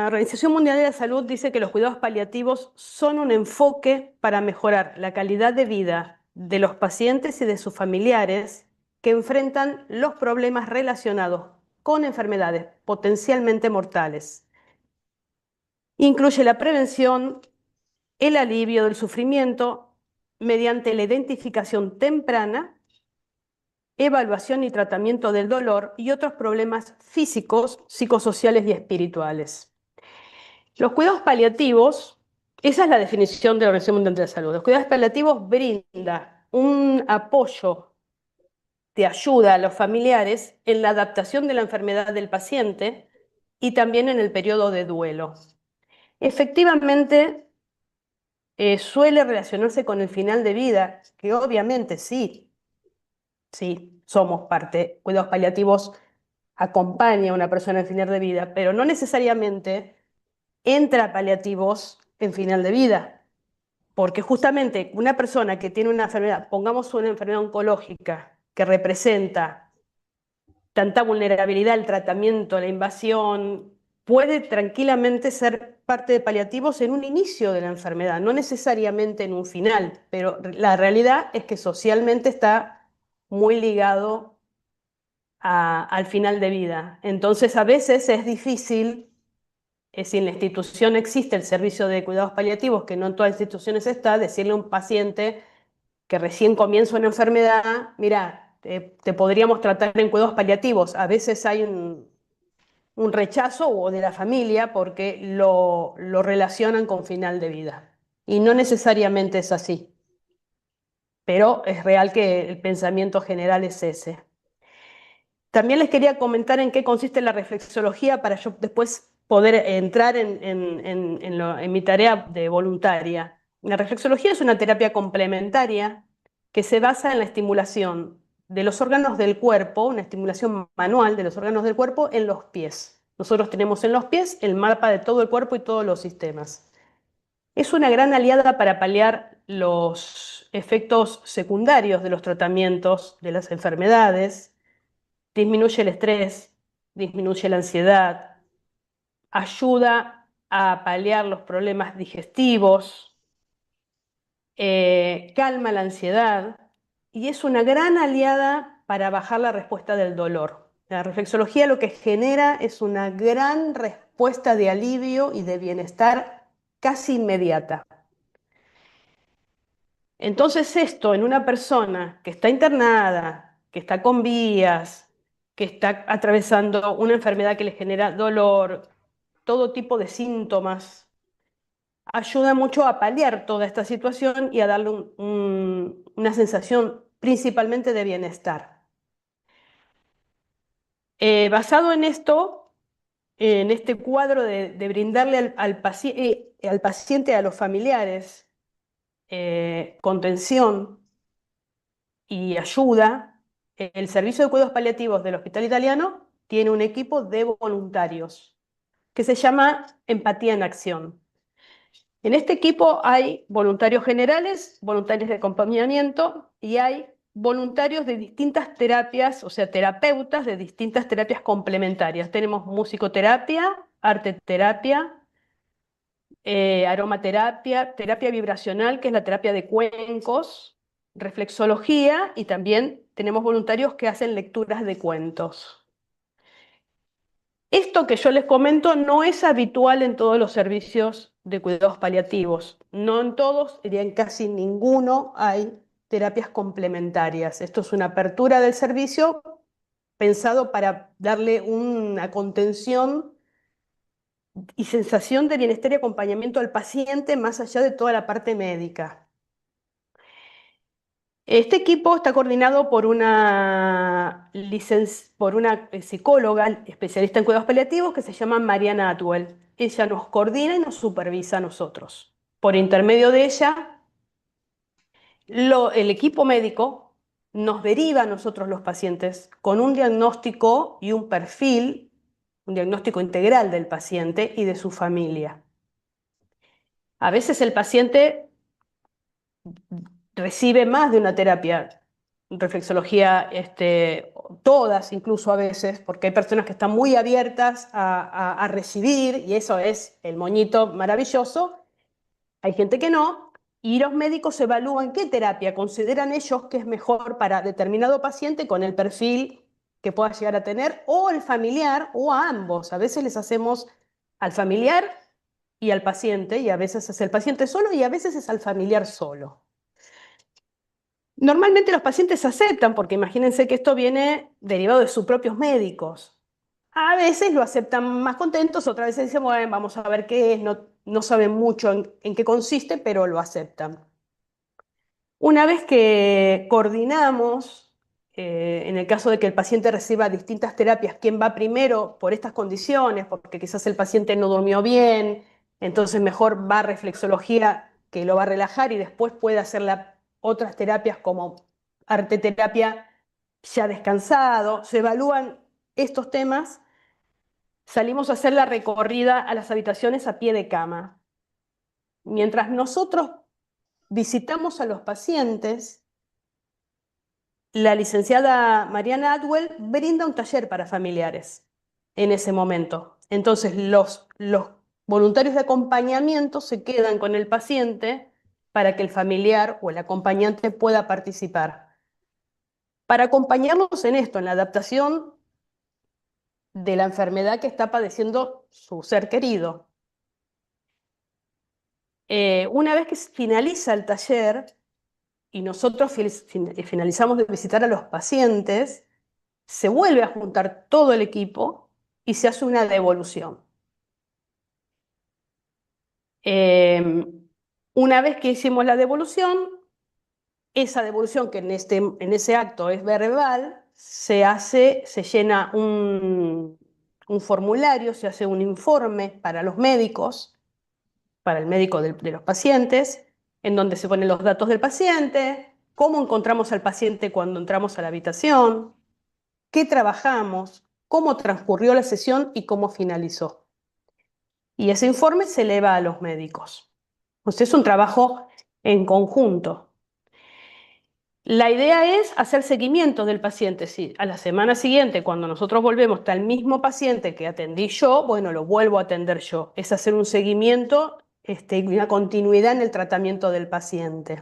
La Organización Mundial de la Salud dice que los cuidados paliativos son un enfoque para mejorar la calidad de vida de los pacientes y de sus familiares que enfrentan los problemas relacionados con enfermedades potencialmente mortales. Incluye la prevención, el alivio del sufrimiento mediante la identificación temprana, evaluación y tratamiento del dolor y otros problemas físicos, psicosociales y espirituales. Los cuidados paliativos, esa es la definición de la Organización Mundial de la Salud. Los cuidados paliativos brinda un apoyo de ayuda a los familiares en la adaptación de la enfermedad del paciente y también en el periodo de duelo. Efectivamente, suele relacionarse con el final de vida, que obviamente sí, somos parte. Cuidados paliativos acompaña a una persona en final de vida, pero no necesariamente entra a paliativos en final de vida, porque justamente una persona que tiene una enfermedad, pongamos una enfermedad oncológica que representa tanta vulnerabilidad al tratamiento, la invasión, puede tranquilamente ser parte de paliativos en un inicio de la enfermedad, no necesariamente en un final, pero la realidad es que socialmente está muy ligado al final de vida. Entonces a veces es difícil, si en la institución existe el servicio de cuidados paliativos, que no en todas las instituciones está, decirle a un paciente que recién comienza una enfermedad, mira, te podríamos tratar en cuidados paliativos. A veces hay un rechazo o de la familia porque lo relacionan con final de vida. Y no necesariamente es así, pero es real que el pensamiento general es ese. También les quería comentar en qué consiste la reflexología para yo después poder entrar en mi tarea de voluntaria. La reflexología es una terapia complementaria que se basa en la estimulación de los órganos del cuerpo, una estimulación manual de los órganos del cuerpo en los pies. Nosotros tenemos en los pies el mapa de todo el cuerpo y todos los sistemas. Es una gran aliada para paliar los efectos secundarios de los tratamientos de las enfermedades, disminuye el estrés, disminuye la ansiedad, ayuda a paliar los problemas digestivos, calma la ansiedad y es una gran aliada para bajar la respuesta del dolor. La reflexología lo que genera es una gran respuesta de alivio y de bienestar casi inmediata. Entonces esto en una persona que está internada, que está con vías, que está atravesando una enfermedad que le genera dolor, todo tipo de síntomas, ayuda mucho a paliar toda esta situación y a darle una sensación principalmente de bienestar. Basado en esto, en este cuadro de brindarle al paciente, a los familiares, contención y ayuda, el Servicio de Cuidados Paliativos del Hospital Italiano tiene un equipo de voluntarios que se llama Empatía en Acción. En este equipo hay voluntarios generales, voluntarios de acompañamiento y hay voluntarios de distintas terapias, o sea, terapeutas de distintas terapias complementarias. Tenemos musicoterapia, arteterapia, aromaterapia, terapia vibracional, que es la terapia de cuencos, reflexología y también tenemos voluntarios que hacen lecturas de cuentos. Esto que yo les comento no es habitual en todos los servicios de cuidados paliativos. No en todos, diría en casi ninguno hay terapias complementarias. Esto es una apertura del servicio pensado para darle una contención y sensación de bienestar y acompañamiento al paciente más allá de toda la parte médica. Este equipo está coordinado por una psicóloga especialista en cuidados paliativos que se llama Mariana Atwell. Ella nos coordina y nos supervisa a nosotros. Por intermedio de ella, el equipo médico nos deriva a nosotros los pacientes con un diagnóstico y un perfil, un diagnóstico integral del paciente y de su familia. A veces el paciente recibe más de una terapia. reflexología, todas incluso a veces, porque hay personas que están muy abiertas a recibir, y eso es el moñito maravilloso, hay gente que no, y los médicos evalúan qué terapia consideran ellos que es mejor para determinado paciente con el perfil que pueda llegar a tener, o el familiar, o a ambos. A veces les hacemos al familiar y al paciente, y a veces es el paciente solo y a veces es al familiar solo. Normalmente los pacientes aceptan, porque imagínense que esto viene derivado de sus propios médicos. A veces lo aceptan más contentos, otras veces dicen, bueno, vamos a ver qué es, no saben mucho en qué consiste, pero lo aceptan. Una vez que coordinamos, en el caso de que el paciente reciba distintas terapias, quién va primero por estas condiciones, porque quizás el paciente no durmió bien, entonces mejor va a reflexología que lo va a relajar y después puede hacer otras terapias como arteterapia ya descansado. Se evalúan estos temas, salimos a hacer la recorrida a las habitaciones a pie de cama. Mientras nosotros visitamos a los pacientes, la licenciada Mariana Atwell brinda un taller para familiares en ese momento. Entonces, los voluntarios de acompañamiento se quedan con el paciente para que el familiar o el acompañante pueda participar. Para acompañarlos en esto, en la adaptación de la enfermedad que está padeciendo su ser querido. Una vez que finaliza el taller y nosotros finalizamos de visitar a los pacientes, se vuelve a juntar todo el equipo y se hace una devolución. Eh, una vez que hicimos la devolución, esa devolución que en ese acto es verbal, se llena un formulario, se hace un informe para los médicos, para el médico de los pacientes, en donde se ponen los datos del paciente, cómo encontramos al paciente cuando entramos a la habitación, qué trabajamos, cómo transcurrió la sesión y cómo finalizó. Y ese informe se eleva a los médicos. Entonces es un trabajo en conjunto. La idea es hacer seguimiento del paciente. Si a la semana siguiente, cuando nosotros volvemos, está el mismo paciente que atendí yo, bueno, lo vuelvo a atender yo. Es hacer un seguimiento y una continuidad en el tratamiento del paciente.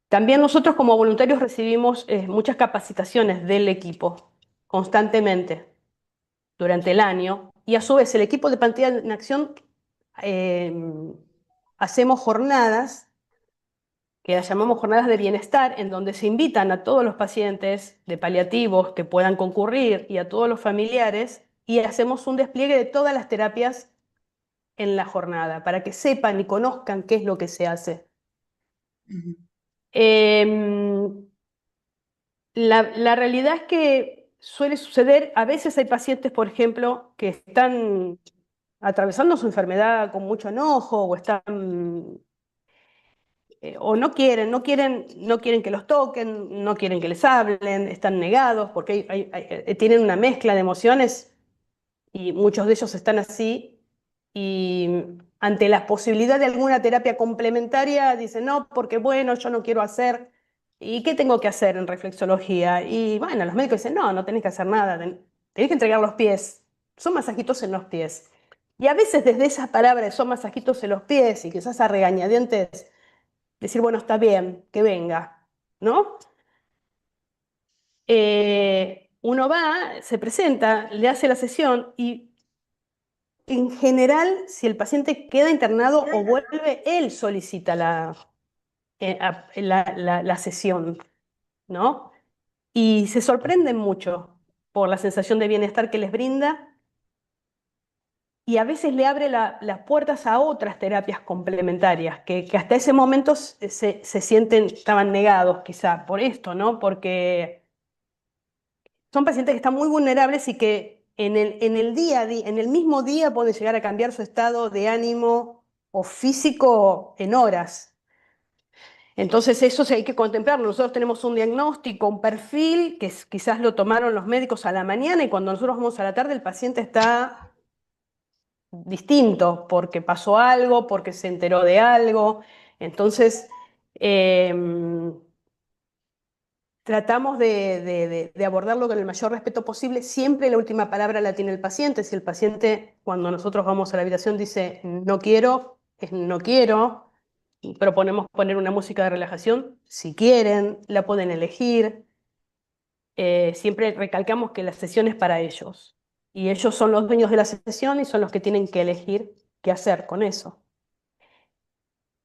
También nosotros como voluntarios recibimos muchas capacitaciones del equipo constantemente durante el año, y a su vez el equipo de Pantalla en Acción eh, hacemos jornadas que las llamamos jornadas de bienestar, en donde se invitan a todos los pacientes de paliativos que puedan concurrir y a todos los familiares, y hacemos un despliegue de todas las terapias en la jornada para que sepan y conozcan qué es lo que se hace. Ujú. Eh, la realidad es que suele suceder, a veces hay pacientes, por ejemplo, que están atravesando su enfermedad con mucho enojo o están o no quieren que los toquen, no quieren que les hablen, están negados porque tienen una mezcla de emociones y muchos de ellos están así, y ante la posibilidad de alguna terapia complementaria dicen, no, porque bueno, yo no quiero hacer. ¿Y qué tengo que hacer en reflexología? Y bueno, los médicos dicen, no, no tenés que hacer nada, tenés que entregar los pies, son masajitos en los pies. Y a veces desde esas palabras de son masajitos en los pies y quizás a regañadientes decir, bueno, está bien, que venga, ¿no? Uno va, se presenta, le hace la sesión y en general, si el paciente queda internado o vuelve, él solicita la sesión, ¿no? Y se sorprenden mucho por la sensación de bienestar que les brinda, y a veces le abre las puertas a otras terapias complementarias que hasta ese momento se sienten, estaban negados quizá por esto, ¿no? Porque son pacientes que están muy vulnerables y que en el día a día, en el mismo día pueden llegar a cambiar su estado de ánimo o físico en horas. Entonces eso sí hay que contemplarlo. Nosotros tenemos un diagnóstico, un perfil, que quizás lo tomaron los médicos a la mañana, y cuando nosotros vamos a la tarde el paciente está distinto, porque pasó algo, porque se enteró de algo. Entonces, eh, tratamos de abordarlo con el mayor respeto posible. Siempre la última palabra la tiene el paciente. Si el paciente, cuando nosotros vamos a la habitación, dice no quiero, es no quiero. Proponemos poner una música de relajación. Si quieren, la pueden elegir. Siempre recalcamos que la sesión es para ellos. Y ellos son los dueños de la sesión y son los que tienen que elegir qué hacer con eso.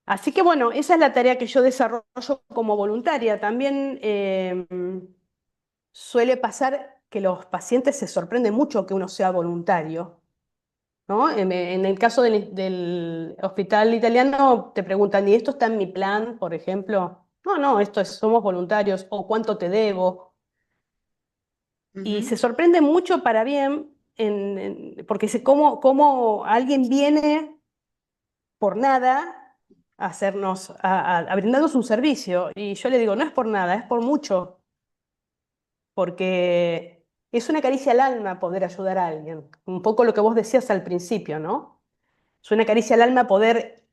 Así que bueno, esa es la tarea que yo desarrollo como voluntaria. También suele pasar que los pacientes se sorprenden mucho que uno sea voluntario, ¿no? En el caso del hospital italiano te preguntan, ¿y esto está en mi plan, por ejemplo? No, no, esto es, somos voluntarios, o ¿cuánto te debo? Y se Ujú. sorprenden mucho para bien, porque cómo alguien viene por nada a hacernos, a brindarnos un servicio. Y yo le digo, no es por nada, es por mucho, porque es una caricia al alma poder ayudar a alguien. Un poco lo que vos decías al principio, ¿no? Es una caricia al alma poder,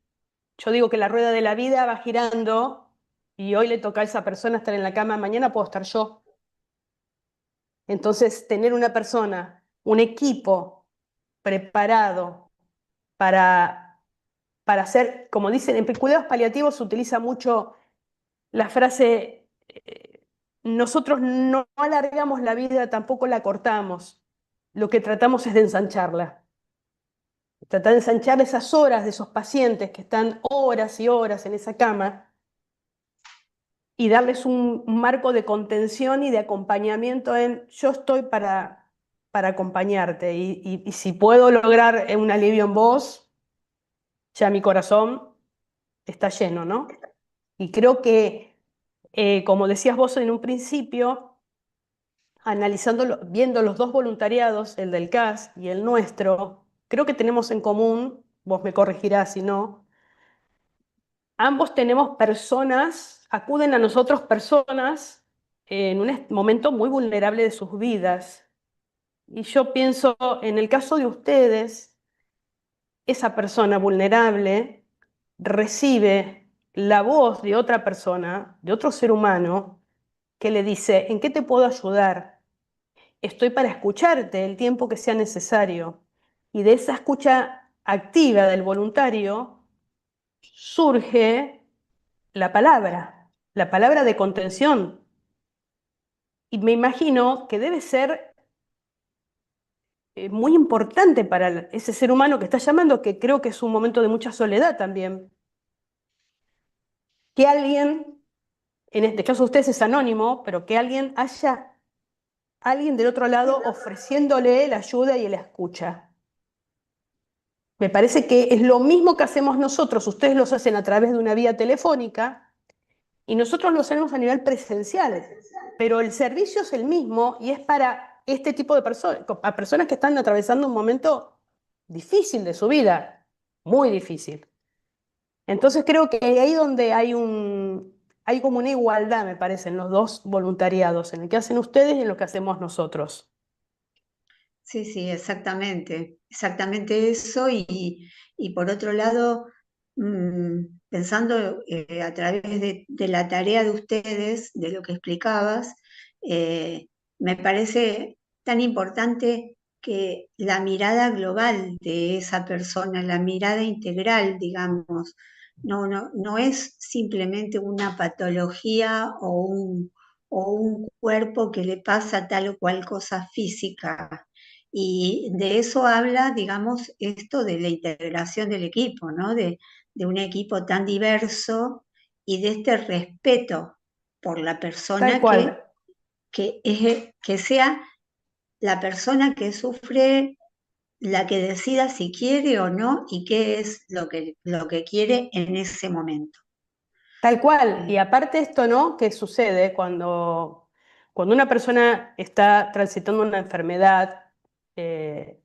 yo digo que la rueda de la vida va girando y hoy le toca a esa persona estar en la cama, mañana puedo estar yo. Entonces, tener una persona, un equipo preparado para, para hacer, como dicen, en cuidados paliativos se utiliza mucho la frase, nosotros no alargamos la vida, tampoco la cortamos, lo que tratamos es de ensancharla. Tratar de ensanchar esas horas de esos pacientes que están horas y horas en esa cama y darles un marco de contención y de acompañamiento en yo estoy para acompañarte y si puedo lograr un alivio en vos, ya mi corazón está lleno, ¿no? Y creo que, como decías vos en un principio, analizando, viendo los dos voluntariados, el del CAS y el nuestro, creo que tenemos en común, vos me corregirás si no, ambos tenemos personas, acuden a nosotros personas en un momento muy vulnerable de sus vidas. Y yo pienso, en el caso de ustedes, esa persona vulnerable recibe la voz de otra persona, de otro ser humano, que le dice, ¿en qué te puedo ayudar? Estoy para escucharte el tiempo que sea necesario. Y de esa escucha activa del voluntario surge la palabra de contención. Y me imagino que debe ser muy importante para ese ser humano que está llamando, que creo que es un momento de mucha soledad también. Que alguien, en este caso usted es anónimo, pero que alguien del otro lado ofreciéndole la ayuda y la escucha. Me parece que es lo mismo que hacemos nosotros, ustedes los hacen a través de una vía telefónica y nosotros lo hacemos a nivel presencial, pero el servicio es el mismo y es para este tipo de personas, a personas que están atravesando un momento difícil de su vida, muy difícil. Entonces creo que ahí donde hay como una igualdad, me parece, en los dos voluntariados, en el que hacen ustedes y en lo que hacemos nosotros. Sí, sí, exactamente, exactamente eso. Y por otro lado, pensando a través de la tarea de ustedes, de lo que explicabas, eh, me parece tan importante que la mirada global de esa persona, la mirada integral, digamos, no es simplemente una patología o un cuerpo que le pasa tal o cual cosa física. Y de eso habla, digamos, esto de la integración del equipo, ¿no? De un equipo tan diverso y de este respeto por la Tal persona cual, que sea la persona que sufre la que decida si quiere o no y qué es lo que quiere en ese momento. tal cual. Y aparte esto, ¿no? ¿Qué sucede cuando una persona está transitando una enfermedad? eh,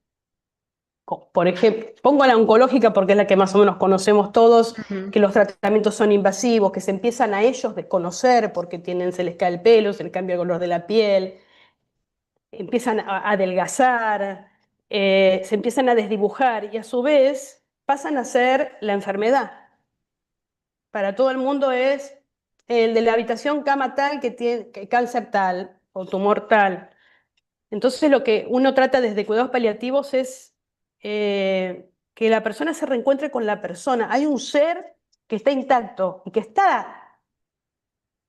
por ejemplo, pongo la oncológica porque es la que más o menos conocemos todos, Ujú. que los tratamientos son invasivos, que se empiezan a ellos desconocer porque se les cae el pelo, se les cambia el color de la piel, empiezan a adelgazar, se empiezan a desdibujar y a su vez pasan a ser la enfermedad. Para todo el mundo es el de la habitación cama tal que tiene cáncer tal o tumor tal. Entonces lo que uno trata desde cuidados paliativos es que la persona se reencuentre con la persona. Hay un ser que está intacto y que está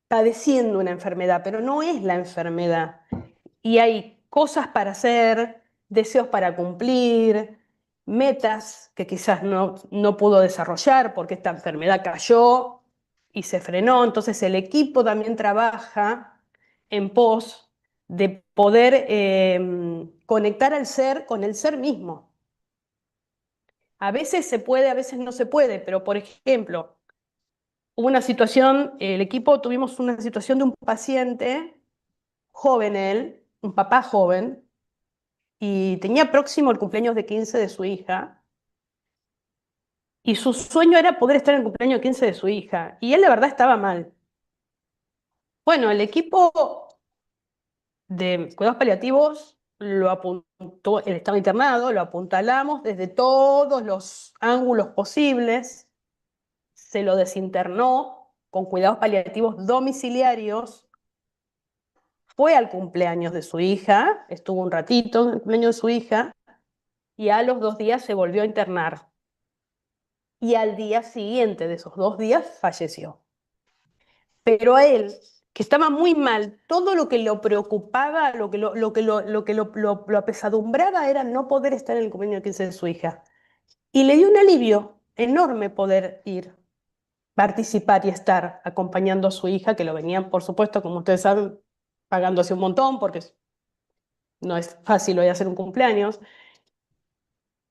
padeciendo una enfermedad, pero no es la enfermedad. Y hay cosas para hacer, deseos para cumplir, metas que quizás no pudo desarrollar porque esta enfermedad cayó y se frenó. Entonces el equipo también trabaja en pos de poder conectar al ser con el ser mismo. A veces se puede, a veces no se puede, pero por ejemplo, hubo una situación, el equipo tuvimos una situación de un paciente joven él, un papá joven, y tenía próximo el cumpleaños de 15 de su hija, y su sueño era poder estar en el cumpleaños de 15 de su hija, y él la verdad estaba mal. Bueno, el equipo de cuidados paliativos lo apuntó, él estaba internado, lo apuntalamos desde todos los ángulos posibles, se lo desinternó con cuidados paliativos domiciliarios, fue al cumpleaños de su hija, estuvo un ratito en el cumpleaños de su hija, y a los 2 días se volvió a internar. Y al día siguiente de esos 2 días falleció. Pero a él, que estaba muy mal, todo lo que lo preocupaba, lo apesadumbraba era no poder estar en el cumpleaños de 15 de su hija. Y le dio un alivio enorme poder ir, participar y estar acompañando a su hija, que lo venían, por supuesto, como ustedes saben, pagándose un montón, porque no es fácil hoy hacer un cumpleaños.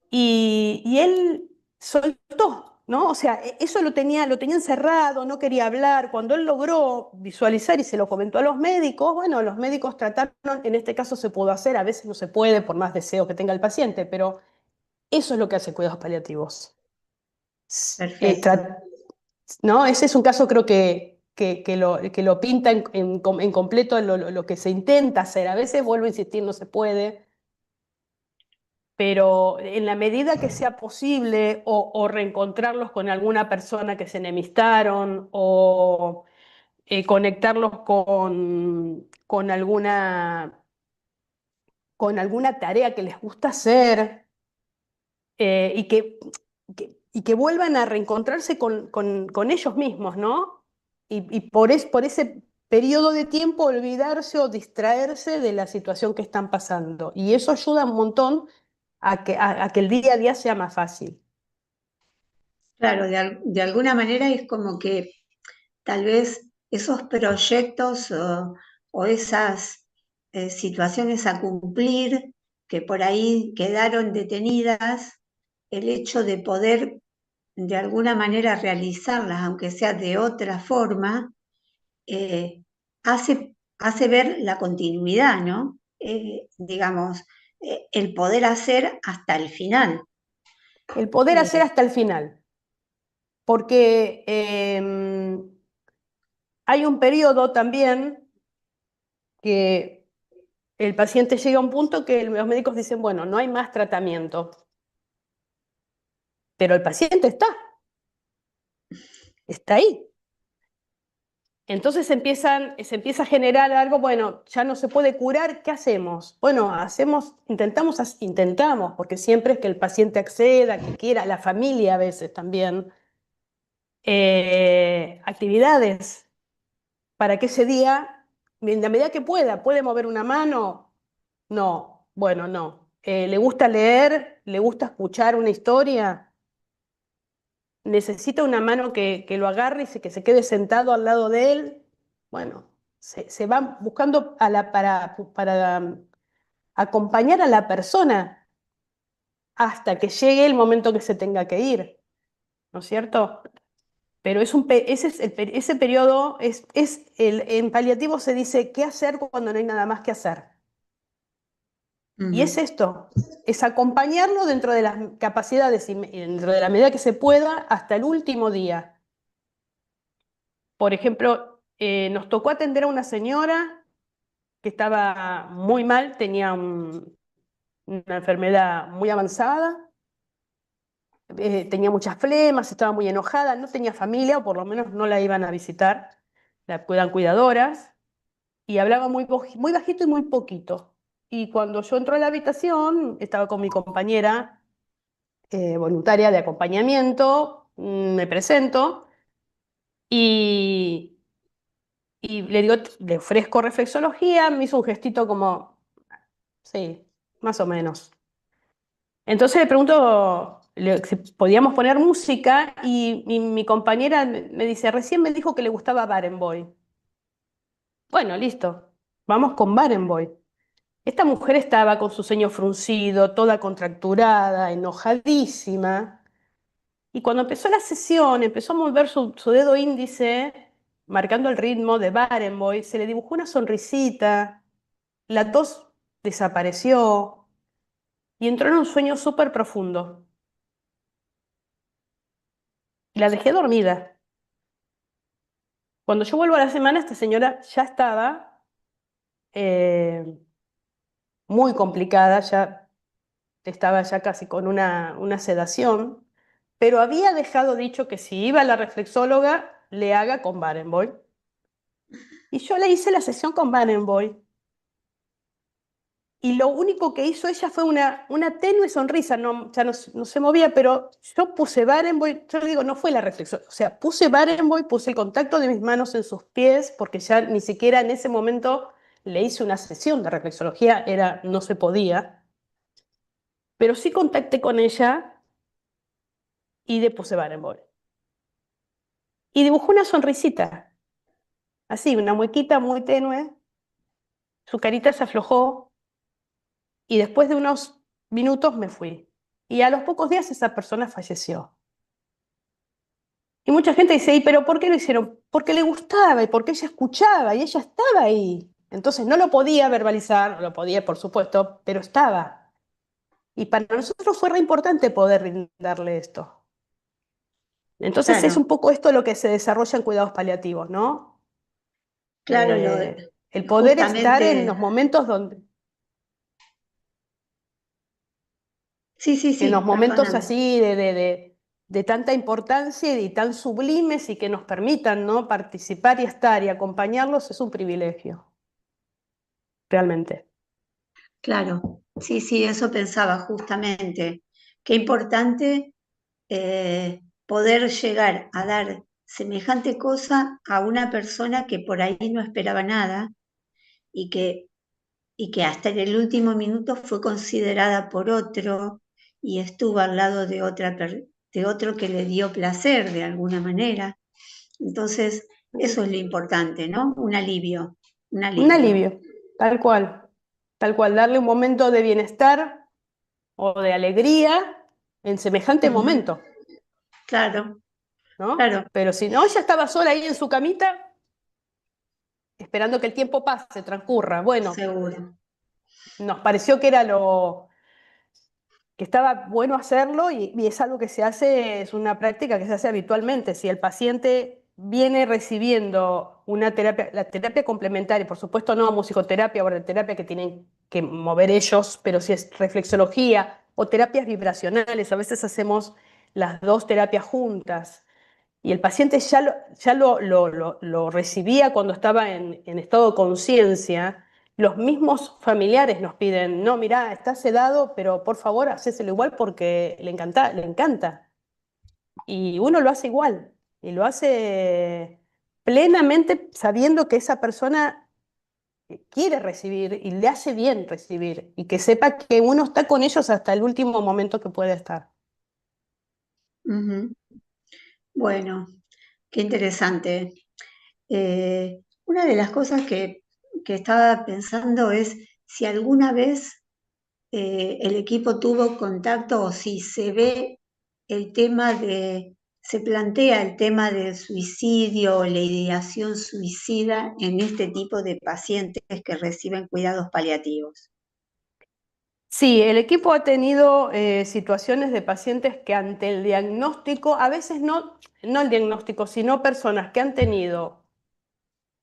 Y él soltó, ¿no? O sea, eso lo tenía encerrado, no quería hablar. Cuando él logró visualizar y se lo comentó a los médicos, bueno, los médicos trataron, en este caso se pudo hacer, a veces no se puede por más deseo que tenga el paciente, pero eso es lo que hace cuidados paliativos. S- eh, Perfecto. tra- ¿No? Ese es un caso creo que lo pinta en completo lo que se intenta hacer. A veces, vuelvo a insistir, no se puede, pero en la medida que sea posible, o reencontrarlos con alguna persona que se enemistaron, o conectarlos con alguna tarea que les gusta hacer, y que vuelvan a reencontrarse con ellos mismos, ¿no? Y por ese periodo de tiempo olvidarse o distraerse de la situación que están pasando. Y eso ayuda un montón a que el día a día sea más fácil. Claro, de alguna manera es como que tal vez esos proyectos o esas situaciones a cumplir que por ahí quedaron detenidas, el hecho de poder de alguna manera realizarlas, aunque sea de otra forma, hace ver la continuidad, ¿no? Digamos, el poder hacer hasta el final. El poder hacer Eh, hasta el final, porque hay un periodo también que el paciente llega a un punto que los médicos dicen, bueno, no hay más tratamiento, pero el paciente está ahí. Entonces se empieza a generar algo, bueno, ya no se puede curar, ¿qué hacemos? Bueno, intentamos, porque siempre es que el paciente acceda, que quiera, la familia a veces también, actividades para que ese día, en la medida que puede mover una mano, no, bueno, no. ¿Le gusta leer? ¿Le gusta escuchar una historia? ¿Necesita una mano que lo agarre y que se quede sentado al lado de él? Bueno, se va buscando para acompañar a la persona hasta que llegue el momento que se tenga que ir, ¿no es cierto? Pero ese, ese periodo en paliativo se dice qué hacer cuando no hay nada más que hacer. Y es ujú. esto, es acompañarlo dentro de las capacidades y dentro de la medida que se pueda hasta el último día. Por ejemplo, nos tocó atender a una señora que estaba muy mal, tenía una enfermedad muy avanzada, tenía muchas flemas, estaba muy enojada, no tenía familia, o por lo menos no la iban a visitar. la cuidan cuidadoras, y hablaba muy bajito y muy poquito. Y cuando yo entro a la habitación, estaba con mi compañera voluntaria de acompañamiento, me presento y, y le digo, le ofrezco reflexología, me hizo un gestito como, sí, más o menos. Entonces le pregunto si podíamos poner música y mi compañera me dice, recién me dijo que le gustaba Barenboim. Bueno, listo, vamos con Barenboim. Esta mujer estaba con su ceño fruncido, toda contracturada, enojadísima, y cuando empezó la sesión, empezó a mover su dedo índice, marcando el ritmo de Barenboim, se le dibujó una sonrisita, la tos desapareció y entró en un sueño súper profundo. La dejé dormida. Cuando yo vuelvo a la semana, esta señora ya estaba eh, muy complicada, ya estaba ya casi con una sedación, pero había dejado dicho que si iba a la reflexóloga, le haga con Barenboim. Y yo le hice la sesión con Barenboim. Y lo único que hizo ella fue una tenue sonrisa, no, ya no se movía, pero yo puse Barenboim, yo le digo, no fue la reflexión, o sea, puse Barenboim, puse el contacto de mis manos en sus pies, porque ya ni siquiera en ese momento le hice una sesión de reflexología, no se podía, pero sí contacté con ella y le puse Barenboim. Y dibujó una sonrisita, así, una muequita muy tenue, su carita se aflojó y después de unos minutos me fui. Y a los pocos días esa persona falleció. Y mucha gente dice, ¿y pero por qué lo hicieron? Porque le gustaba y porque ella escuchaba y ella estaba ahí. Entonces no lo podía verbalizar, no lo podía, por supuesto, pero estaba. Y para nosotros fue re importante poder brindarle esto. Entonces es Claro, un poco esto lo que se desarrolla en cuidados paliativos, ¿no? claro, El poder estar en justamente, los momentos donde, sí, sí, en los sí, momentos perdóname. así de tanta importancia y tan sublimes y que nos permitan, ¿no? Participar y estar y acompañarlos es un privilegio, realmente. Claro, sí, sí, eso pensaba justamente. Qué importante poder llegar a dar semejante cosa a una persona que por ahí no esperaba nada y que hasta en el último minuto fue considerada por otro y estuvo al lado de de otro que le dio placer de alguna manera. Entonces, eso es lo importante, ¿no? Un Un alivio. alivio, tal cual, darle un momento de bienestar o de alegría en semejante Ujú. momento, Claro, ¿no? claro, Pero si no, ella estaba sola ahí en su camita, esperando que el tiempo pase, transcurra. Bueno, seguro. nos pareció que era que estaba bueno hacerlo y es algo que se hace, es una práctica que se hace habitualmente. Si el paciente viene recibiendo una terapia, la terapia complementaria, por supuesto no musicoterapia o terapia que tienen que mover ellos, pero si es reflexología o terapias vibracionales, a veces hacemos las dos terapias juntas. Y el paciente ya lo recibía cuando estaba en estado de conciencia. Los mismos familiares nos piden, no, mirá, está sedado, pero por favor, hacéselo igual porque le encanta, le encanta. Y uno lo hace igual, y lo hace plenamente sabiendo que esa persona quiere recibir y le hace bien recibir, y que sepa que uno está con ellos hasta el último momento que puede estar. Ujú. Bueno, qué interesante. Una de las cosas que estaba pensando es si alguna vez el equipo tuvo contacto o si se ve el tema se plantea el tema del suicidio o la ideación suicida en este tipo de pacientes que reciben cuidados paliativos. Sí, el equipo ha tenido situaciones de pacientes que ante el diagnóstico, a veces no el diagnóstico, sino personas que han tenido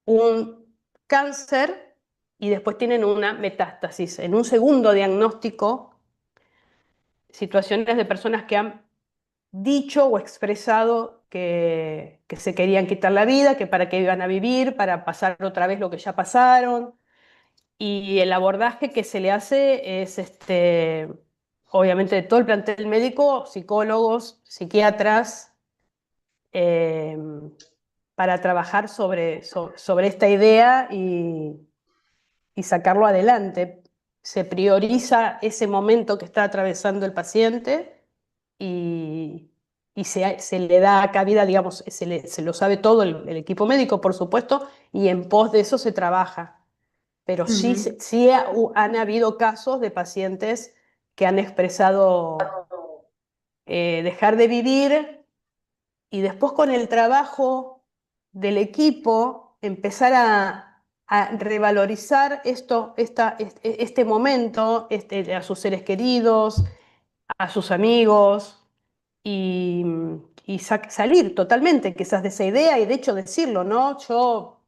un cáncer y después tienen una metástasis. En un segundo diagnóstico, situaciones de personas que han dicho o expresado que se querían quitar la vida, que para qué iban a vivir, para pasar otra vez lo que ya pasaron. Y el abordaje que se le hace es, obviamente, de todo el plantel médico, psicólogos, psiquiatras, eh, para trabajar sobre esta idea y sacarlo adelante. Se prioriza ese momento que está atravesando el paciente y, se le da cabida, digamos, se lo sabe todo el equipo médico, por supuesto, y en pos de eso se trabaja. Pero sí, Ujú. sí han habido casos de pacientes que han expresado dejar de vivir y después con el trabajo del equipo empezar a revalorizar este momento, a sus seres queridos, a sus amigos y, salir totalmente quizás de esa idea y de hecho decirlo, ¿no? Yo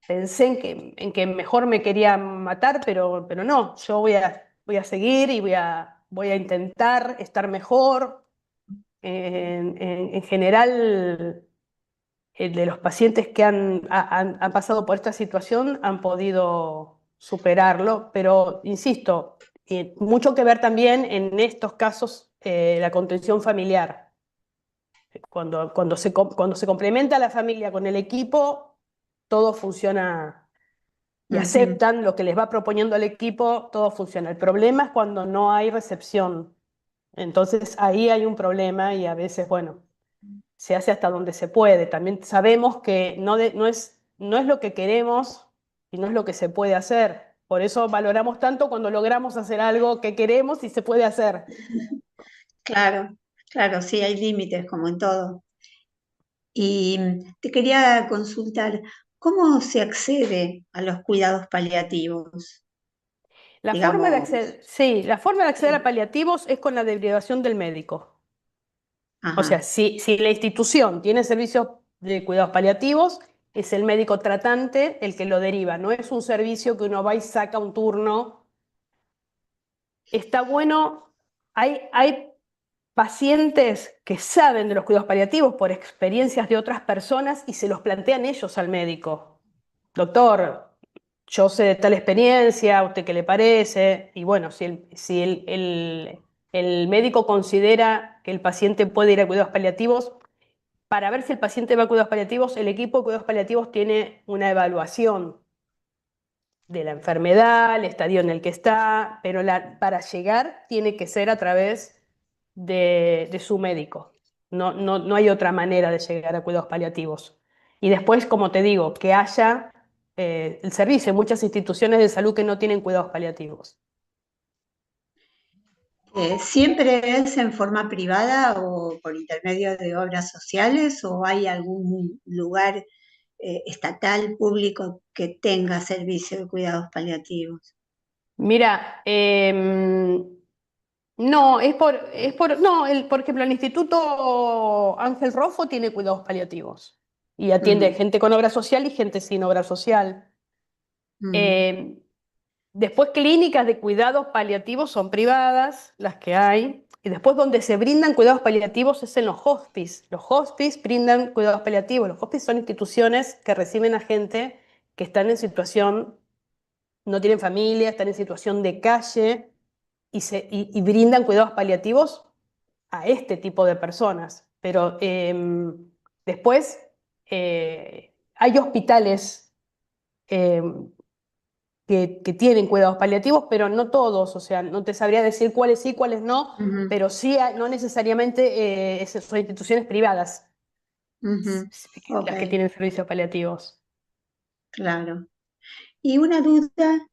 pensé en que mejor me quería matar, pero no, yo voy a seguir y voy a intentar estar mejor. En general, de los pacientes que han pasado por esta situación han podido superarlo, pero insisto, mucho que ver también en estos casos la contención familiar. Cuando se complementa la familia con el equipo, todo funciona y Ujú. aceptan lo que les va proponiendo el equipo, todo funciona. El problema es cuando no hay recepción. Entonces ahí hay un problema y a veces, bueno, se hace hasta donde se puede. También sabemos que no es lo que queremos y no es lo que se puede hacer. Por eso valoramos tanto cuando logramos hacer algo que queremos y se puede hacer. Claro, claro, sí, hay límites como en todo. Y te quería consultar, ¿cómo se accede a los cuidados paliativos? La forma de Digamos, acceder, sí, la forma de acceder a eh, paliativos es con la derivación del médico. O sea, ajá, si la institución tiene servicios de cuidados paliativos, es el médico tratante el que lo deriva. No es un servicio que uno va y saca un turno. Está bueno, hay pacientes que saben de los cuidados paliativos por experiencias de otras personas y se los plantean ellos al médico. Doctor, yo sé de tal experiencia, ¿a usted qué le parece? Y bueno, si el médico considera que el paciente puede ir a cuidados paliativos, para ver si el paciente va a cuidados paliativos, el equipo de cuidados paliativos tiene una evaluación de la enfermedad, el estadio en el que está, pero para llegar tiene que ser a través de su médico. No hay otra manera de llegar a cuidados paliativos. Y después, como te digo, que haya el servicio. Hay muchas instituciones de salud que no tienen cuidados paliativos. ¿siempre es en forma privada o por intermedio de obras sociales o hay algún lugar estatal, público que tenga servicio de cuidados paliativos? Mira, no, no, por ejemplo, el Instituto Ángel Rofo tiene cuidados paliativos y atiende Ujú, gente con obra social y gente sin obra social. ujú, Eh, Después, clínicas de cuidados paliativos son privadas, las que hay, y después donde se brindan cuidados paliativos es en los hospices. Los hospices brindan cuidados paliativos. Los hospices son instituciones que reciben a gente que están en situación, no tienen familia, están en situación de calle y brindan cuidados paliativos a este tipo de personas. Pero después hay hospitales que tienen cuidados paliativos, pero no todos, o sea, no te sabría decir cuáles sí, cuáles no, ujú, pero sí, no necesariamente son instituciones privadas ujú. Ok, las que tienen servicios paliativos. claro. Y una duda,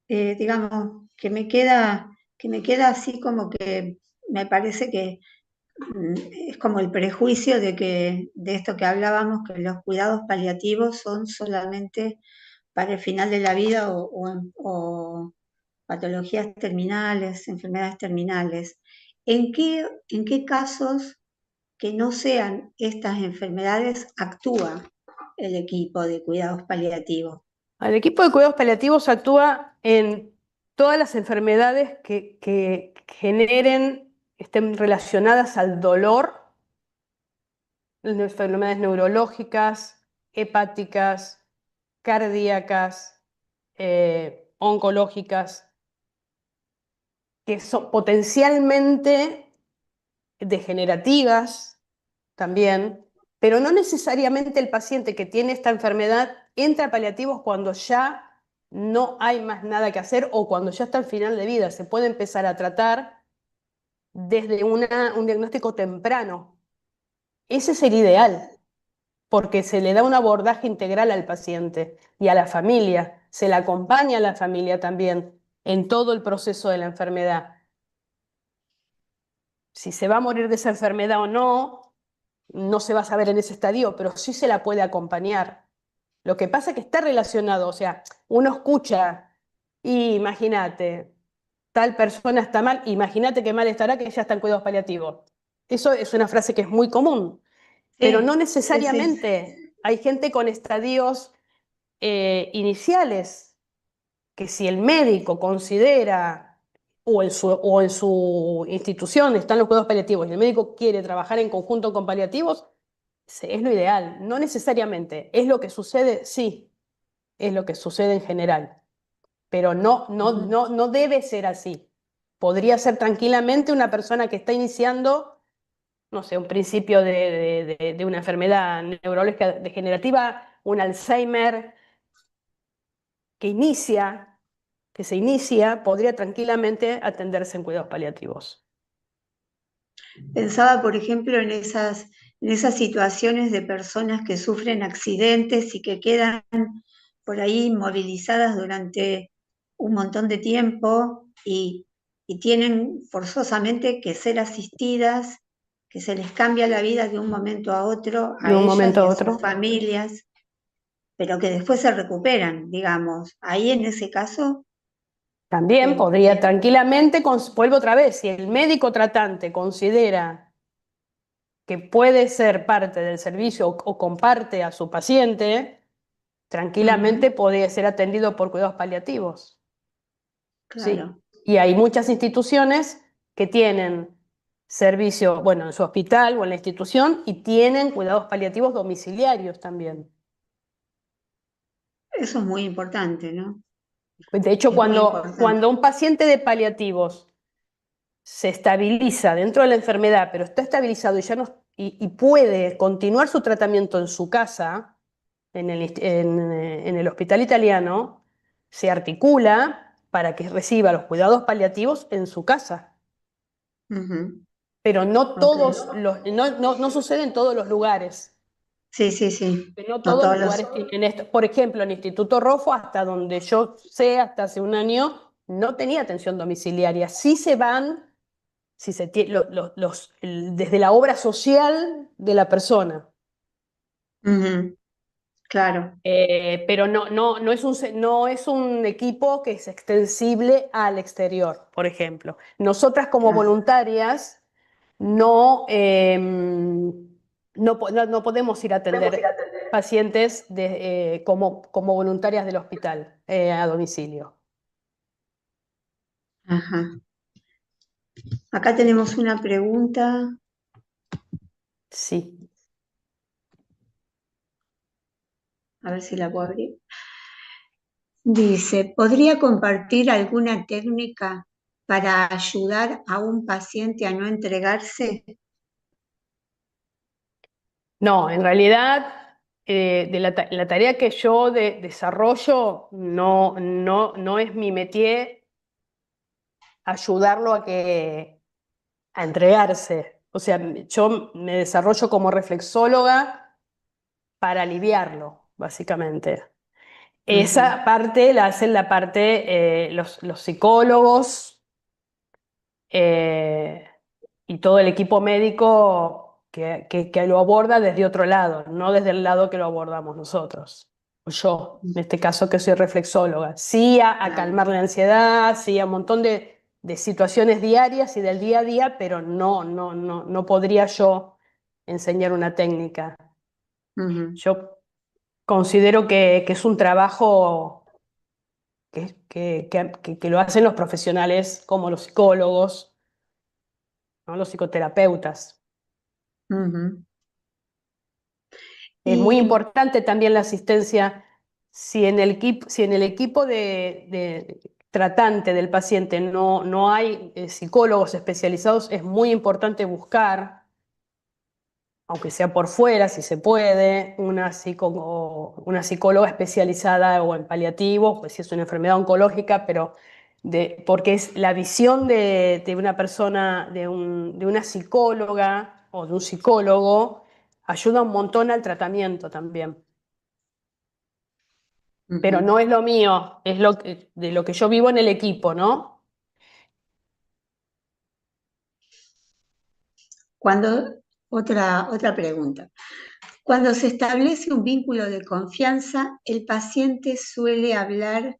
digamos, que me queda así como que me parece que es como el prejuicio de esto que hablábamos, que los cuidados paliativos son solamente para el final de la vida o patologías terminales, enfermedades terminales. ¿En qué casos que no sean estas enfermedades actúa el equipo de cuidados paliativos? El equipo de cuidados paliativos actúa en todas las enfermedades que estén relacionadas al dolor enfermedades neurológicas, hepáticas, cardíacas, oncológicas, que son potencialmente degenerativas también, pero no necesariamente el paciente que tiene esta enfermedad entra a paliativos cuando ya no hay más nada que hacer o cuando ya está al final de vida. Se puede empezar a tratar desde un diagnóstico temprano. Ese es el ideal, porque se le da un abordaje integral al paciente y a la familia, se le acompaña a la familia también en todo el proceso de la enfermedad. Si se va a morir de esa enfermedad o no, no se va a saber en ese estadio, pero sí se la puede acompañar. Lo que pasa es que está relacionado, o sea, uno escucha y imagínate, tal persona está mal, imagínate qué mal estará que ya está en cuidados paliativos. Eso es una frase que es muy común, pero no Sí, sí, sí. necesariamente. Hay gente con estadios iniciales que si el médico considera o en su institución están los cuidados paliativos y el médico quiere trabajar en conjunto con paliativos, es lo ideal. No necesariamente. ¿Es lo que sucede? Sí, es lo que sucede en general, pero Ujú. no debe ser así. Podría ser tranquilamente una persona que está iniciando, no sé, un principio de una enfermedad neurológica degenerativa, un Alzheimer, que inicia, que se inicia, podría tranquilamente atenderse en cuidados paliativos. Pensaba, por ejemplo, en esas situaciones de personas que sufren accidentes y que quedan por ahí inmovilizadas durante un montón de tiempo y tienen forzosamente que ser asistidas, que se les cambia la vida de un momento a otro De a un ellas momento y a a otro. sus familias, pero que después se recuperan, digamos. Ahí en ese caso, También eh, podría tranquilamente, vuelvo otra vez, si el médico tratante considera que puede ser parte del servicio o comparte a su paciente, tranquilamente ujú, podría ser atendido por cuidados paliativos. Sí. claro. Y hay muchas instituciones que tienen servicio, bueno, en su hospital o en la institución y tienen cuidados paliativos domiciliarios también. Eso es muy importante, ¿no? De hecho, Es muy importante. cuando un paciente de paliativos se estabiliza dentro de la enfermedad, pero está estabilizado y, ya no, y puede continuar su tratamiento en su casa, en el hospital italiano, se articula para que reciba los cuidados paliativos en su casa. Ujú, Pero no ok. todos no sucede en todos los lugares. Sí, sí, sí. Que no No todos todos los los. lugares tienen esto. Por ejemplo, en Instituto Rofo, hasta donde yo sé, hasta hace un año, no tenía atención domiciliaria. Sí se van, si se desde la obra social de la persona. Ujú, claro, Pero no es un equipo que es extensible al exterior, por ejemplo. Nosotras como claro. voluntarias no podemos ir a atender pacientes como voluntarias del hospital a domicilio. Ajá. Acá tenemos una pregunta, Sí. a ver si la puedo abrir. Dice, ¿podría compartir alguna técnica para ayudar a un paciente a no entregarse? No, en realidad, la tarea que yo desarrollo no es mi métier ayudarlo a entregarse. O sea, yo me desarrollo como reflexóloga para aliviarlo, básicamente. Ujú, Esa parte la hacen los psicólogos eh, y todo el equipo médico que lo aborda desde otro lado, no desde el lado que lo abordamos nosotros. O yo, en este caso que soy reflexóloga. Sí a claro. calmar la ansiedad, sí a un montón de situaciones diarias y del día a día, pero no podría yo enseñar una técnica. Ujú, Yo considero que es un trabajo que lo hacen los profesionales como los psicólogos, ¿no? Los psicoterapeutas. ujú. Es muy Y importante también la asistencia, si en el equipo de tratante del paciente no hay psicólogos especializados, es muy importante buscar, aunque sea por fuera, si se puede, una psicóloga especializada o en paliativos, pues si es una enfermedad oncológica, pero porque es la visión de una persona, de una psicóloga o de un psicólogo, ayuda un montón al tratamiento también. Pero ujú. no es lo mío, es de lo que yo vivo en el equipo, ¿no? Cuando, otra pregunta. Cuando se establece un vínculo de confianza, el paciente suele hablar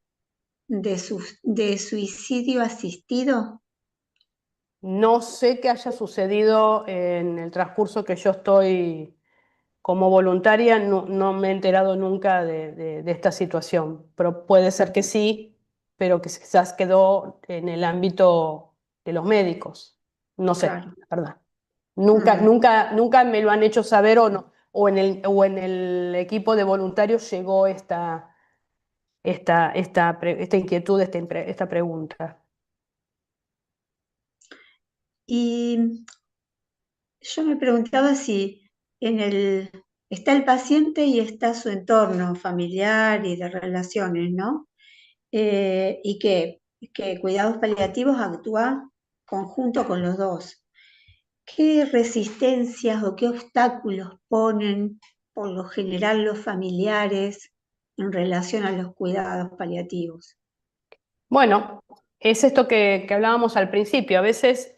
de suicidio asistido. No sé qué haya sucedido en el transcurso que yo estoy como voluntaria, no me he enterado nunca de esta situación, pero puede ser que sí, pero que quizás quedó en el ámbito de los médicos. No sé, Claro. la verdad. Nunca, Ujú. nunca, nunca me lo han hecho saber o no, o en el equipo de voluntarios llegó esta inquietud, esta pregunta. Y yo me preguntaba si está el paciente y está su entorno familiar y de relaciones, ¿no? Y que cuidados paliativos actúa conjunto con los dos. ¿Qué resistencias o qué obstáculos ponen por lo general los familiares en relación a los cuidados paliativos? Bueno, es esto que hablábamos al principio. A veces,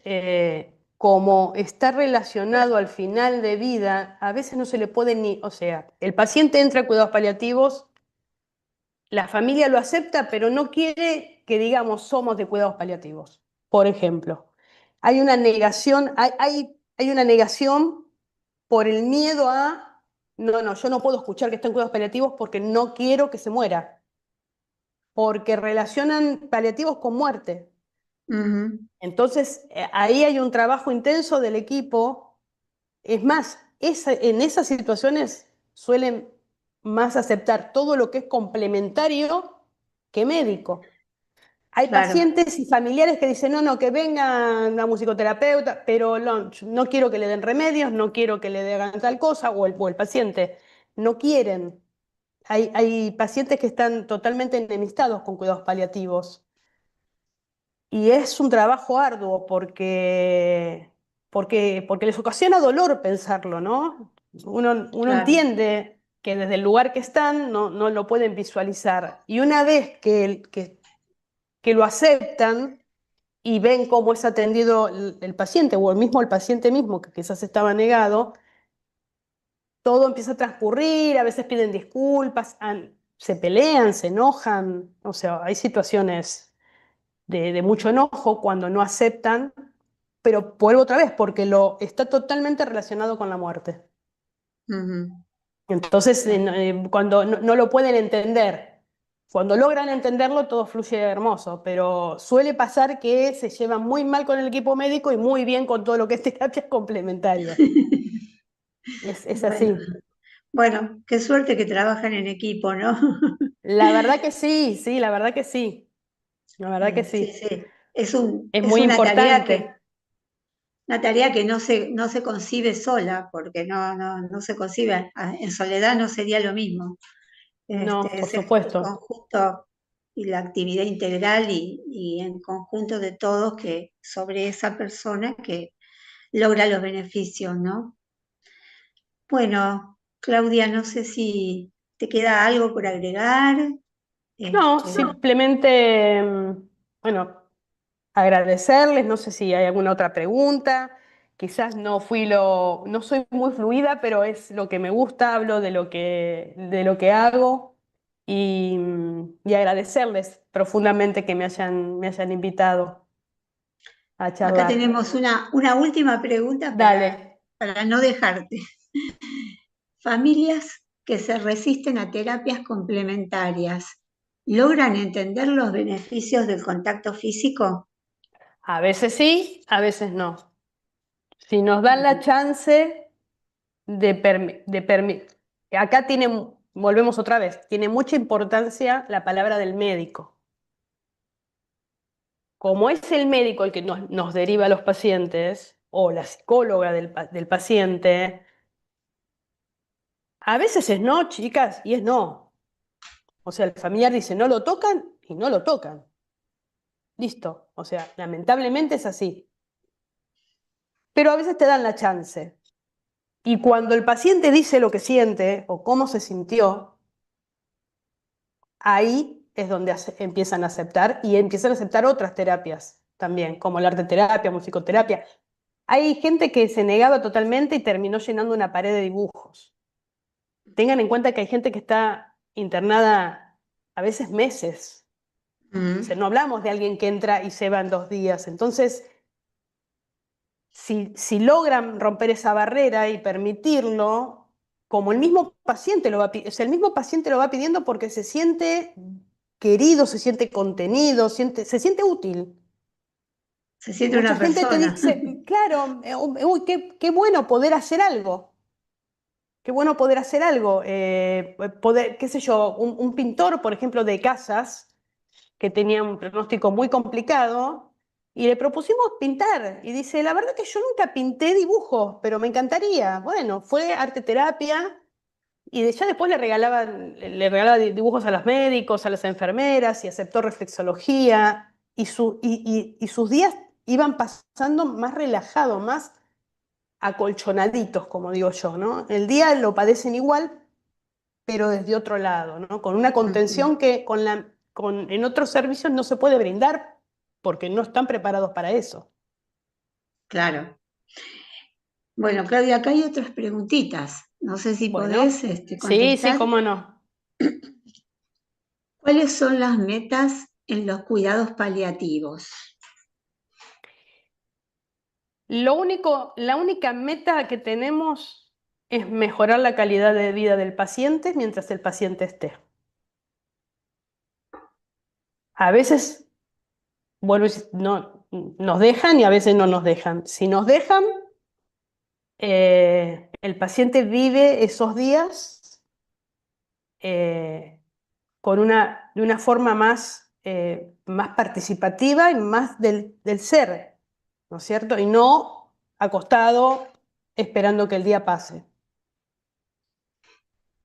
como está relacionado al final de vida, a veces no se le puede ni, o sea, el paciente entra a cuidados paliativos, la familia lo acepta, pero no quiere que digamos somos de cuidados paliativos. Por ejemplo, hay una negación, hay una negación por el miedo a, no, yo no puedo escuchar que está en cuidados paliativos porque no quiero que se muera, porque relacionan paliativos con muerte. Ujú. Entonces, ahí hay un trabajo intenso del equipo. Es más, en esas situaciones suelen más aceptar todo lo que es complementario que médico. Hay Claro. pacientes y familiares que dicen, no, que venga una musicoterapeuta, pero no quiero que le den remedios, no quiero que le hagan tal cosa, o el paciente no quieren. Hay pacientes que están totalmente enemistados con cuidados paliativos. Y es un trabajo arduo porque les ocasiona dolor pensarlo, ¿no? Uno Claro. entiende que desde el lugar que están no lo pueden visualizar. Y una vez que lo aceptan y ven cómo es atendido el paciente o el paciente mismo, que quizás estaba negado, todo empieza a transcurrir, a veces piden disculpas, se pelean, se enojan, o sea, hay situaciones de mucho enojo cuando no aceptan, pero vuelvo otra vez, porque está totalmente relacionado con la muerte. Ujú. Entonces, cuando no lo pueden entender, cuando logran entenderlo, todo fluye hermoso, pero suele pasar que se llevan muy mal con el equipo médico y muy bien con todo lo que es terapia complementaria. Es Bueno, así. bueno, qué suerte que trabajan en equipo, ¿no? La verdad que sí, sí, la verdad que sí, la verdad que Sí, sí. sí. Es Es muy importante. una tarea que no se concibe sola, porque no se concibe en soledad, no sería lo mismo. No, por Es el supuesto. conjunto y la actividad integral y en conjunto de todos que sobre esa persona que logra los beneficios, ¿no? Bueno, Claudia, no sé si te queda algo por agregar. No, Este, simplemente, bueno, agradecerles, no sé si hay alguna otra pregunta, quizás no soy muy fluida, pero es lo que me gusta, hablo de lo que hago y agradecerles profundamente que me hayan invitado a acá charlar. tenemos una última pregunta Dale. para no dejarte. Familias que se resisten a terapias complementarias, ¿logran entender los beneficios del contacto físico? A veces sí, a veces no. Si nos dan la chance de permitir. Acá volvemos otra vez, tiene mucha importancia la palabra del médico. Como es el médico el que nos deriva a los pacientes, o la psicóloga del paciente, a veces es no, chicas, y es no. O sea, el familiar dice, no lo tocan, y no lo tocan. Listo. O sea, lamentablemente es así. Pero a veces te dan la chance. Y cuando el paciente dice lo que siente o cómo se sintió, ahí es donde empiezan a aceptar y empiezan a aceptar otras terapias también, como la arteterapia, musicoterapia. Hay gente que se negaba totalmente y terminó llenando una pared de dibujos. Tengan en cuenta que hay gente que está internada a veces meses. O sea, Mm. no hablamos de alguien que entra y se va en 2 días. Entonces, si logran romper esa barrera y permitirlo, como el mismo paciente lo va, o sea, el mismo paciente lo va pidiendo porque se siente querido, se siente contenido, se siente útil. Se siente Mucha una gente te persona. dice, claro, uy, qué bueno poder hacer algo. Qué bueno poder hacer algo. Poder, qué sé yo, un pintor, por ejemplo, de casas, que tenía un pronóstico muy complicado, y le propusimos pintar. Y dice, la verdad que yo nunca pinté dibujos, pero me encantaría. Bueno, fue arte terapia, y ya después le regalaba dibujos a los médicos, a las enfermeras, y aceptó reflexología, y sus días iban pasando más relajados, más acolchonaditos, como digo yo, ¿no? El día lo padecen igual, pero desde otro lado, ¿no? Con una Ujú. contención que en otros servicios no se puede brindar porque no están preparados para eso. Claro. Bueno, Claudia, acá hay otras preguntitas. No sé si podés Bueno, sí, sí, contestar. cómo no. ¿Cuáles son las metas en los cuidados paliativos? La única meta que tenemos es mejorar la calidad de vida del paciente mientras el paciente esté. A veces, vuelvo a decir, no, nos dejan y a veces no nos dejan. Si nos dejan, el paciente vive esos días eh, de una forma más participativa y más del ser, ¿no es cierto? Y no acostado esperando que el día pase.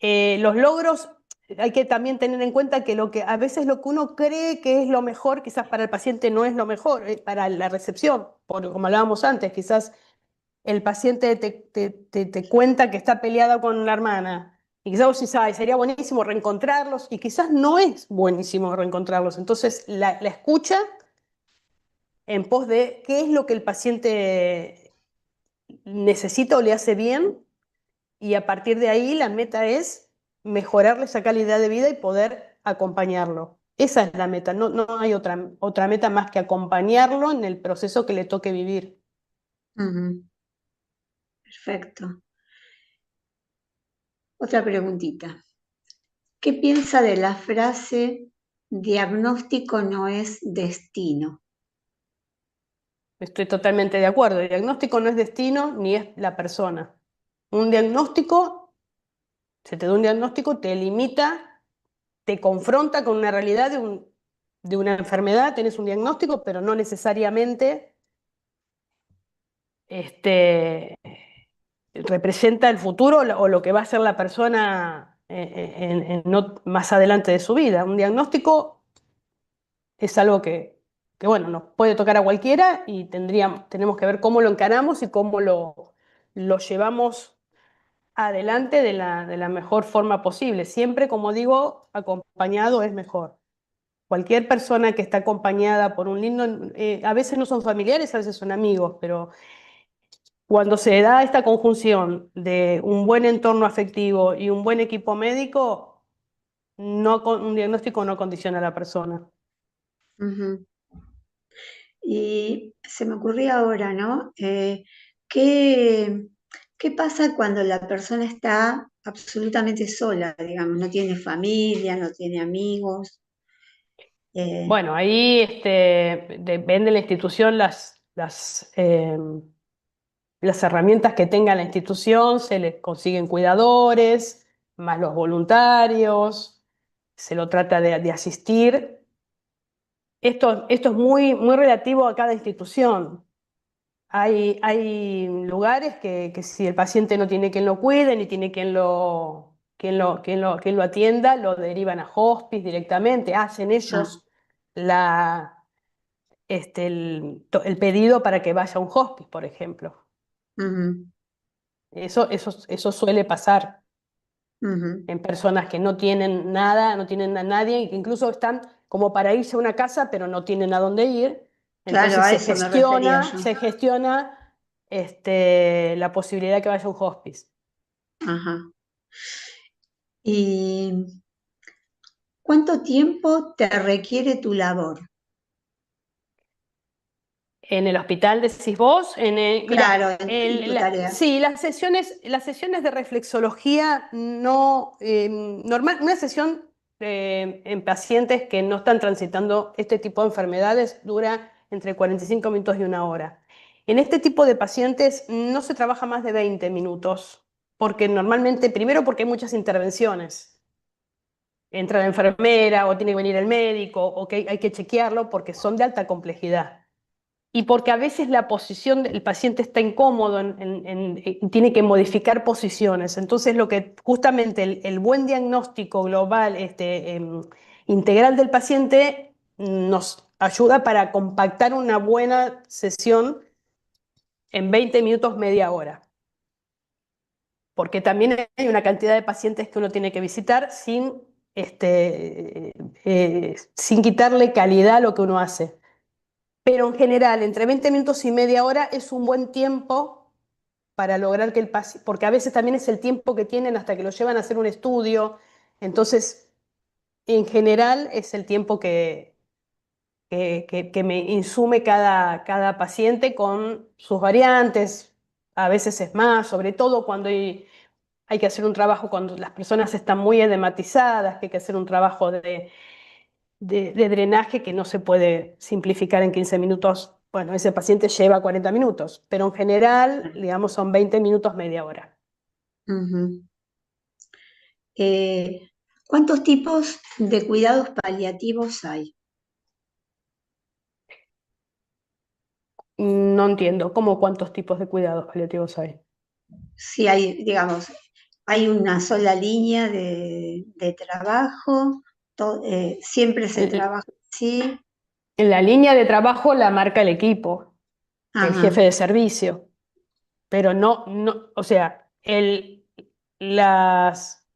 Los logros, hay que también tener en cuenta que a veces lo que uno cree que es lo mejor, quizás para el paciente no es lo mejor, para la recepción, como hablábamos antes, quizás el paciente te cuenta que está peleado con la hermana. Y quizás vos decís, ay, sería buenísimo reencontrarlos, y quizás no es buenísimo reencontrarlos. Entonces, la escucha en pos de qué es lo que el paciente necesita o le hace bien, y a partir de ahí la meta es mejorarle esa calidad de vida y poder acompañarlo. Esa es la meta, no hay otra meta más que acompañarlo en el proceso que le toque vivir. Ujú. Perfecto. Otra preguntita. ¿Qué piensa de la frase diagnóstico no es destino? Estoy totalmente de acuerdo. El diagnóstico no es destino ni es la persona. Un diagnóstico, se te da un diagnóstico, te limita, te confronta con una realidad de una enfermedad, tenés un diagnóstico, pero no necesariamente este, representa el futuro o lo que va a ser la persona más adelante de su vida. Un diagnóstico es algo bueno, nos puede tocar a cualquiera y tenemos que ver cómo lo encaramos y cómo lo llevamos adelante de la mejor forma posible. Siempre, como digo, acompañado es mejor. Cualquier persona que está acompañada por un lindo, a veces no son familiares, a veces son amigos, pero cuando se da esta conjunción de un buen entorno afectivo y un buen equipo médico, un diagnóstico no condiciona a la persona. Ujú. Y se me ocurría ahora, ¿no? ¿Qué, qué pasa cuando la persona está absolutamente sola, digamos, no tiene familia, no tiene amigos? Eh, Bueno, ahí depende de la institución las herramientas que tenga la institución, se les consiguen cuidadores, más los voluntarios, se lo trata de asistir. Esto es muy relativo a cada institución. Hay lugares que si el paciente no tiene quien lo cuide, ni tiene quien lo atienda, lo derivan a hospice directamente, hacen Ah, ellos el pedido para que vaya a un hospice, por ejemplo. ujú, Eso suele pasar ujú. en personas que no tienen nada, no tienen a nadie, y que incluso están como para irse a una casa, pero no tienen a dónde ir. Claro, Entonces a eso me refería yo. se gestiona la posibilidad de que vaya a un hospice. Ajá. ¿Y cuánto tiempo te requiere tu labor? En el hospital, decís vos, Claro, mirá, en tu tarea. sí, las sesiones de reflexología no, una sesión en pacientes que no están transitando este tipo de enfermedades dura entre 45 minutos y una hora. En este tipo de pacientes no se trabaja más de 20 minutos, porque normalmente, primero porque hay muchas intervenciones. Entra la enfermera o tiene que venir el médico o que hay que chequearlo porque son de alta complejidad. Y porque a veces la posición del paciente está incómodo, tiene que modificar posiciones. Entonces, lo que justamente el buen diagnóstico global, integral del paciente, nos ayuda para compactar una buena sesión en 20 minutos, media hora. Porque también hay una cantidad de pacientes que uno tiene que visitar sin quitarle calidad a lo que uno hace. Pero en general, entre 20 minutos y media hora es un buen tiempo para lograr que el paciente, porque a veces también es el tiempo que tienen hasta que lo llevan a hacer un estudio. Entonces, en general es el tiempo que me insume cada paciente con sus variantes. A veces es más, sobre todo cuando hay que hacer un trabajo, cuando las personas están muy edematizadas, que hay que hacer un trabajo de drenaje que no se puede simplificar en 15 minutos. Bueno, ese paciente lleva 40 minutos, pero en general, digamos, son 20 minutos, media hora. Ujú. Eh, ¿Cuántos tipos de cuidados paliativos hay? No entiendo, ¿cómo cuántos tipos de cuidados paliativos hay? Si hay, digamos, hay una sola línea de trabajo, siempre se En, trabaja así. en la línea de trabajo la marca el equipo, el Ajá, jefe de servicio, pero o sea, las,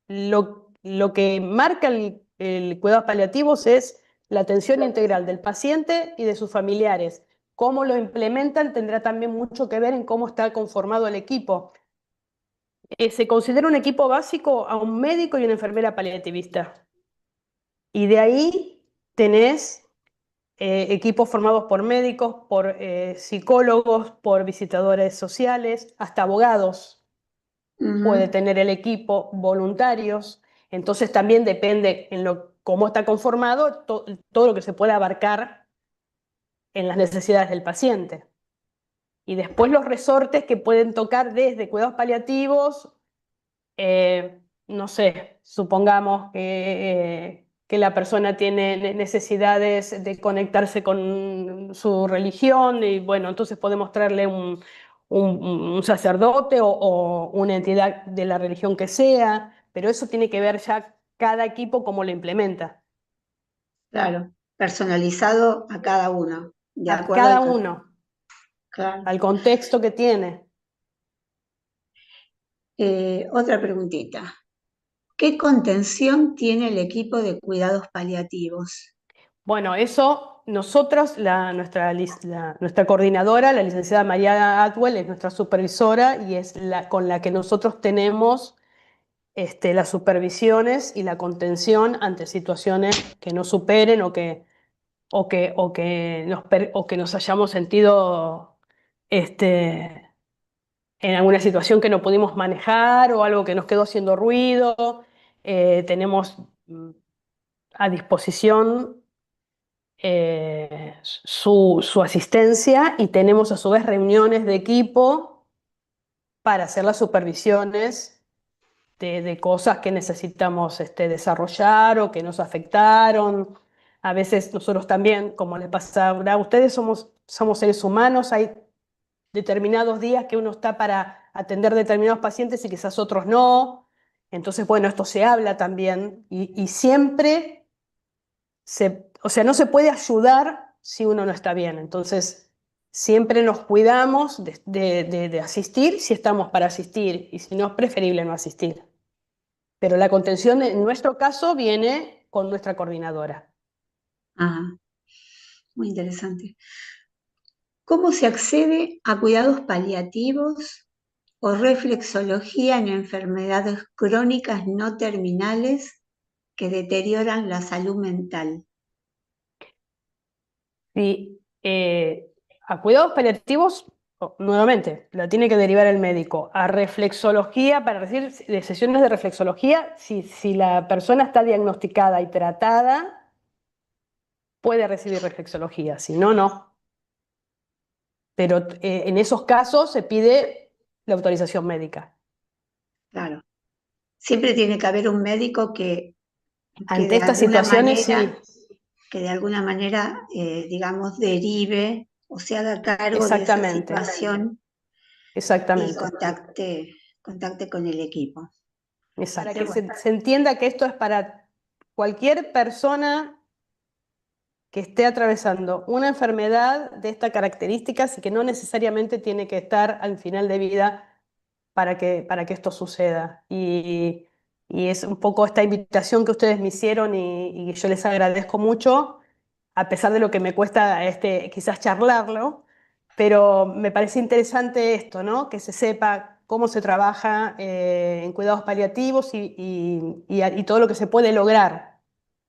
lo que marca el cuidados paliativos es la atención integral del paciente y de sus familiares. Cómo lo implementan tendrá también mucho que ver en cómo está conformado el equipo. Se considera un equipo básico a un médico y una enfermera paliativista. Y de ahí tenés equipos formados por médicos, por psicólogos, por visitadores sociales, hasta abogados puede ujú, tener el equipo, voluntarios. Entonces también depende cómo está conformado todo lo que se puede abarcar en las necesidades del paciente. Y después los resortes que pueden tocar desde cuidados paliativos, no sé, supongamos que la persona tiene necesidades de conectarse con su religión y bueno, entonces podemos traerle un sacerdote o una entidad de la religión que sea, pero eso tiene que ver ya cada equipo cómo lo implementa, claro, personalizado a cada uno, de a acuerdo cada al caso. uno, Claro. al contexto que tiene. Otra preguntita. ¿Qué contención tiene el equipo de cuidados paliativos? Bueno, eso nosotros, nuestra coordinadora, la licenciada María Atwell, es nuestra supervisora y es con la que nosotros tenemos las supervisiones y la contención ante situaciones que no superen o que nos hayamos sentido en alguna situación que no pudimos manejar o algo que nos quedó haciendo ruido. Tenemos a disposición su asistencia y tenemos a su vez reuniones de equipo para hacer las supervisiones de cosas que necesitamos desarrollar o que nos afectaron. A veces nosotros también, como les pasa a ustedes, somos seres humanos, hay determinados días que uno está para atender determinados pacientes y quizás otros no. Entonces, bueno, esto se habla también y siempre o sea, no se puede ayudar si uno no está bien. Entonces, siempre nos cuidamos de asistir si estamos para asistir y si no es preferible no asistir. Pero la contención en nuestro caso viene con nuestra coordinadora. Ah, muy interesante. ¿Cómo se accede a cuidados paliativos o reflexología en enfermedades crónicas no terminales que deterioran la salud mental? Y a cuidados paliativos, nuevamente, la tiene que derivar el médico. A reflexología, para decir de sesiones de reflexología, si la persona está diagnosticada y tratada, puede recibir reflexología, si no, no. Pero en esos casos se pide la autorización médica. Claro, siempre tiene que haber un médico que Ante de estas alguna situaciones, sí, manera, digamos, derive o se haga cargo de esa exactamente, situación y exactamente, contacte con el equipo. exacto. Para Qué que bueno. se entienda que esto es para cualquier persona que esté atravesando una enfermedad de estas características y que no necesariamente tiene que estar al final de vida para que esto suceda. Y es un poco esta invitación que ustedes me hicieron y yo les agradezco mucho, a pesar de lo que me cuesta quizás charlarlo, pero me parece interesante esto, ¿no? Que se sepa cómo se trabaja en cuidados paliativos y todo lo que se puede lograr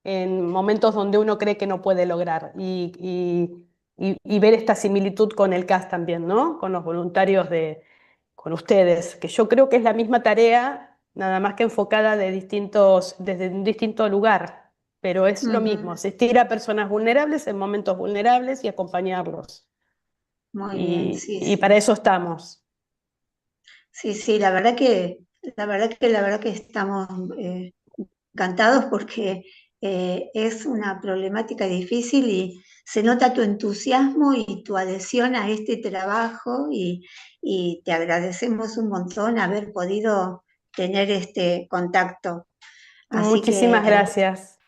en momentos donde uno cree que no puede lograr. Y ver esta similitud con el CAS también, ¿no? Con los voluntarios con ustedes, que yo creo que es la misma tarea, nada más que enfocada desde un distinto lugar, pero es lo Ujú. mismo, asistir a personas vulnerables en momentos vulnerables y acompañarlos. Muy bien, sí, Y para sí. eso estamos. Sí, sí, la verdad que estamos encantados porque es una problemática difícil y se nota tu entusiasmo y tu adhesión a este trabajo y te agradecemos un montón haber podido tener este contacto. Así Muchísimas que gracias.